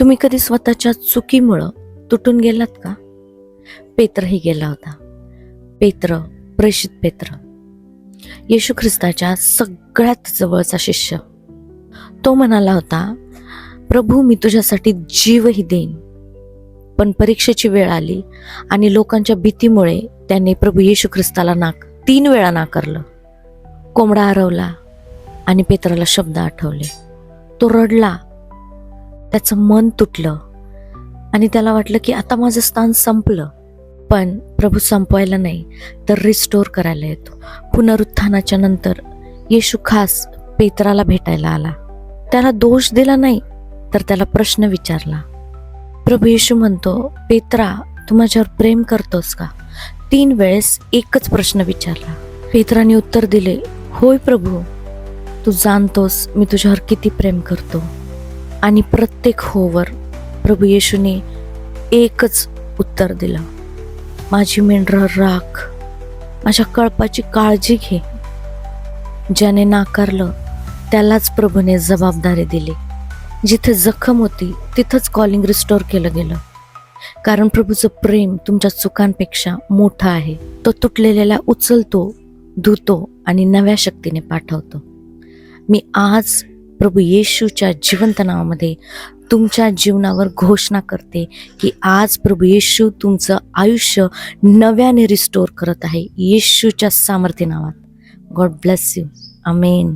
तुम्ही कधी स्वतःच्या चुकीमुळं तुटून गेलात का? पेत्रही गेला होता. पेत्र, प्रेषित पेत्र, येशू ख्रिस्ताच्या सगळ्यात जवळचा शिष्य. तो म्हणाला होता, प्रभू मी तुझ्यासाठी जीवही देईन. पण परीक्षेची वेळ आली आणि लोकांच्या भीतीमुळे त्याने प्रभू येशू ख्रिस्ताला 3 वेळा नाकारलं. कोंबडा हरवला आणि पेत्राला शब्द आठवले. तो रडला, त्याचं मन तुटलं आणि त्याला वाटलं की आता माझं स्थान संपलं. पण प्रभू संपवायला नाही तर रिस्टोर करायला येतो. पुनरुत्थानाच्या नंतर येशू खास पेत्राला भेटायला आला. त्याला दोष दिला नाही तर त्याला प्रश्न विचारला. प्रभू येशू म्हणतो, पेत्रा तू माझ्यावर प्रेम करतोस का? 3 वेळेस एकच प्रश्न विचारला. पेत्राने उत्तर दिले, होय प्रभू, तू जाणतोस मी तुझ्यावर किती प्रेम करतो. आणि प्रत्येक होवर प्रभू येशूने एकच उत्तर दिलं, माझी मेंढरं राख, माझ्या कळपाची काळजी घे. ज्याने नाकारलं त्यालाच प्रभूने जबाबदारी दिली. जिथे जखम होती तिथंच कॉलिंग रिस्टोर केलं गेलं. कारण प्रभूचं प्रेम तुमच्या चुकांपेक्षा मोठं आहे. तो तुटलेल्याला उचलतो, धुतो आणि नव्या शक्तीने पाठवतो. मी आज प्रभू येशूच्या जिवंत नावामध्ये तुमच्या जीवनावर घोषणा करते की आज प्रभू येशू तुमचं आयुष्य नव्याने रिस्टोर करत आहे, येशूच्या सामर्थ्य नावात. God bless you. आमेन.